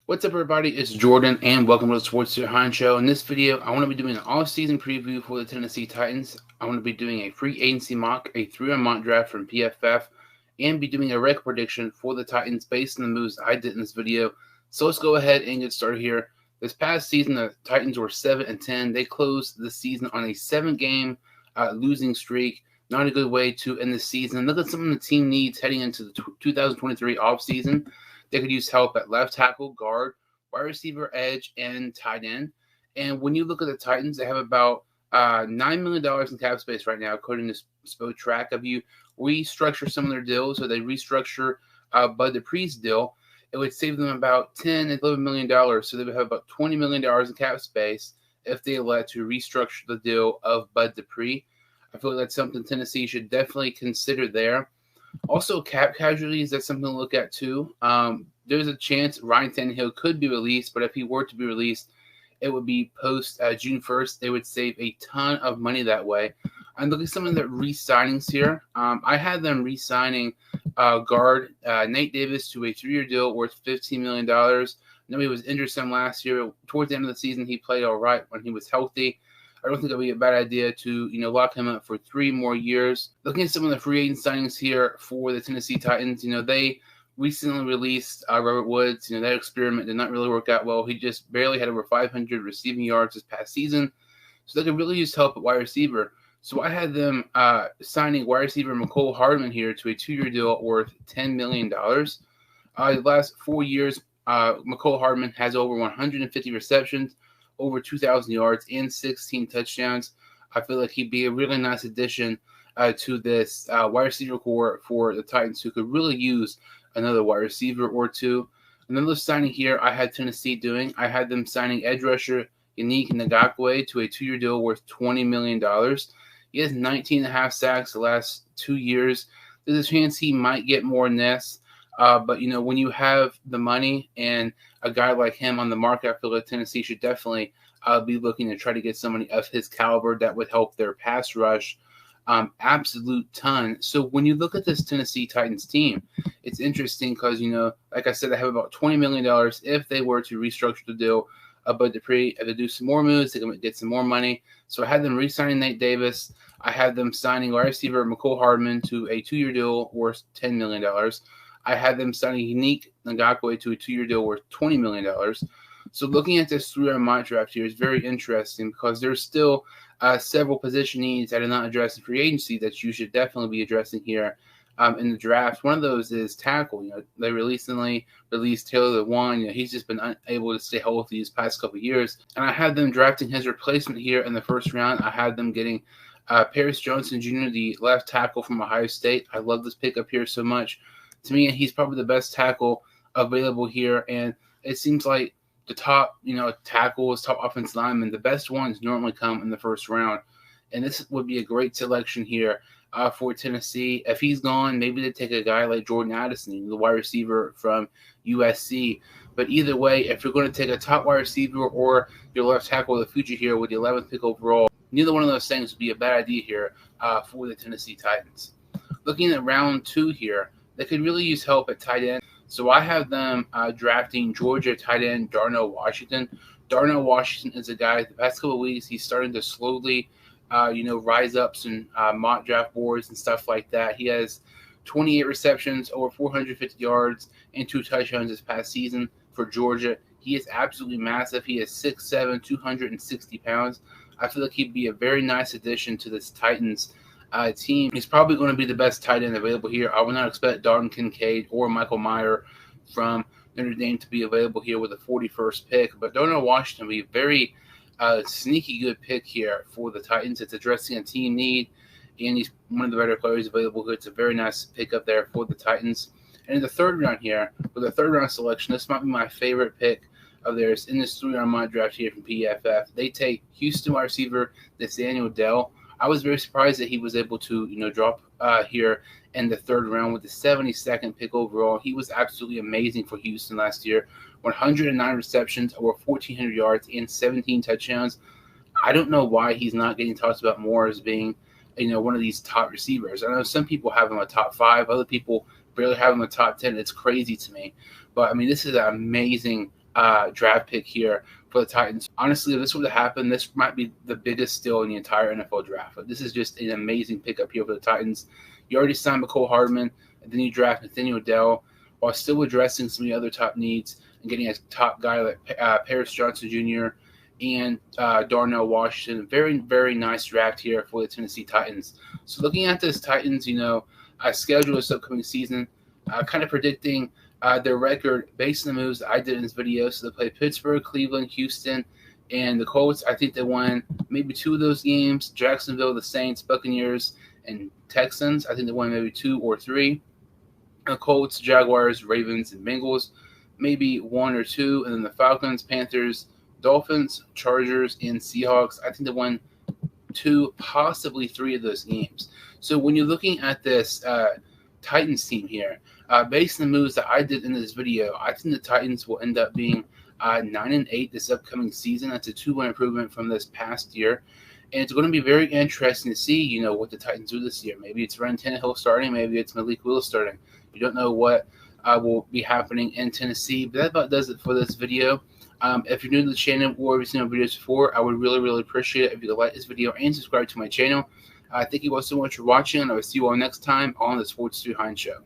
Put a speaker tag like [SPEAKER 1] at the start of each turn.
[SPEAKER 1] What's up, everybody? It's Jordan, and welcome to the Sports Behind Show. In this video, I want to be doing an off-season preview for the Tennessee Titans. I want to be doing a free agency mock, a 3-round mock draft from PFF, and be doing a record prediction for the Titans based on the moves I did in this video. So let's go ahead and get started here. This past season, the Titans were 7-10. They closed the season on a 7-game losing streak. Not a good way to end the season. Look at something the team needs heading into the 2023 offseason. They could use help at left tackle, guard, wide receiver, edge, and tight end. And when you look at the Titans, they have about $9 million in cap space right now, according to Spotrac. If you restructure some of their deals, or they restructure Bud Dupree's deal, it would save them about $10 and $11 million. So they would have about $20 million in cap space if they elect to restructure the deal of Bud Dupree. I feel like that's something Tennessee should definitely consider there. Also, cap casualties, that's something to look at too. There's a chance Ryan Tannehill could be released, but if he were to be released, it would be post June 1st. They would save a ton of money that way. I'm looking at some of the re-signings here. I had them re-signing guard Nate Davis to a 3-year deal worth $15 million. I know he was injured some last year. Towards the end of the season, he played all right when he was healthy. I don't think it would be a bad idea to, lock him up for 3 more years. Looking at some of the free agent signings here for the Tennessee Titans, they recently released Robert Woods. That experiment did not really work out well. He just barely had over 500 receiving yards this past season. So they could really use help at wide receiver. So I had them signing wide receiver Mecole Hardman here to a 2-year deal worth $10 million. The last 4 years, Mecole Hardman has over 150 receptions, over 2,000 yards, and 16 touchdowns. I feel like he'd be a really nice addition to this wide receiver core for the Titans, who could really use another wide receiver or two. Another signing here I had Tennessee doing, I had them signing edge rusher Yannick Ngakoue to a 2-year deal worth $20 million. He has 19.5 sacks the last 2 years. There's a chance he might get more than this. But, when you have the money and a guy like him on the market, I feel like Tennessee should definitely be looking to try to get somebody of his caliber that would help their pass rush absolute ton. So when you look at this Tennessee Titans team, it's interesting because, like I said, they have about $20 million if they were to restructure the deal. Bud Dupree, if they do some more moves, they can get some more money. So I had them re-signing Nate Davis. I had them signing wide receiver Mecole Hardman to a 2-year deal worth $10 million. I had them signing Yannick Ngakoue to a 2-year deal worth $20 million. So looking at this 3-round mock draft here is very interesting because there's still several position needs that are not addressed in free agency that you should definitely be addressing here in the draft. One of those is tackle. They recently released Taylor Lewan. He's just been unable to stay healthy these past couple of years. And I had them drafting his replacement here in the first round. I had them getting Paris Johnson Jr., the left tackle from Ohio State. I love this pickup here so much. To me, he's probably the best tackle available here, and it seems like the top, tackles, top offensive linemen, the best ones normally come in the first round, and this would be a great selection here for Tennessee. If he's gone, maybe they take a guy like Jordan Addison, the wide receiver from USC. But either way, if you're going to take a top wide receiver or your left tackle of the future here with the 11th pick overall, neither one of those things would be a bad idea here for the Tennessee Titans. Looking at round 2 here, they could really use help at tight end. So I have them drafting Georgia tight end Darnell Washington. Darnell Washington is a guy, the past couple of weeks, he's starting to slowly, rise up some mock draft boards and stuff like that. He has 28 receptions, over 450 yards, and 2 touchdowns this past season for Georgia. He is absolutely massive. He is 6'7", 260 pounds. I feel like he'd be a very nice addition to this Titans team. He's probably going to be the best tight end available here. I would not expect Dalton Kincaid or Michael Mayer from Notre Dame to be available here with the 41st pick, but Darnell Washington will be a very sneaky good pick here for the Titans. It's addressing a team need, and he's one of the better players available here. It's a very nice pickup there for the Titans. And in the 3rd round here, with the 3rd round selection, this might be my favorite pick of theirs in this 3-round mock draft here from PFF. They take Houston wide receiver Nathaniel Dell. I was very surprised that he was able to, drop here in the 3rd round with the 72nd pick overall. He was absolutely amazing for Houston last year. 109 receptions, over 1,400 yards, and 17 touchdowns. I don't know why he's not getting talked about more as being, one of these top receivers. I know some people have him a top 5. Other people barely have him a top 10. It's crazy to me. But, this is an amazing draft pick here for the Titans. Honestly, if this would have happened, this might be the biggest steal in the entire NFL draft. But this is just an amazing pickup here for the Titans. You already signed McCole Hardman, and then you draft Nathaniel Dell while still addressing some of the other top needs and getting a top guy like Paris Johnson Jr. and Darnell Washington. Very, very nice draft here for the Tennessee Titans. So looking at this Titans, schedule this upcoming season, kind of predicting their record based on the moves that I did in this video. So they play Pittsburgh, Cleveland, Houston, and the Colts. I think they won maybe 2 of those games. Jacksonville, the Saints, Buccaneers, and Texans. I think they won maybe 2 or 3. The Colts, Jaguars, Ravens, and Bengals, maybe 1 or 2. And then the Falcons, Panthers, Dolphins, Chargers, and Seahawks. I think they won 2, possibly 3 of those games. So when you're looking at this Titans team here, based on the moves that I did in this video, I think the Titans will end up being 9-8 this upcoming season. That's a 2-win improvement from this past year. And it's going to be very interesting to see, what the Titans do this year. Maybe it's Ryan Tannehill starting. Maybe it's Malik Willis starting. You don't know what will be happening in Tennessee. But that about does it for this video. If you're new to the channel or have seen our videos before, I would really, really appreciate it if you could like this video and subscribe to my channel. Thank you all so much for watching, and I will see you all next time on the Sports 2 Hines Show.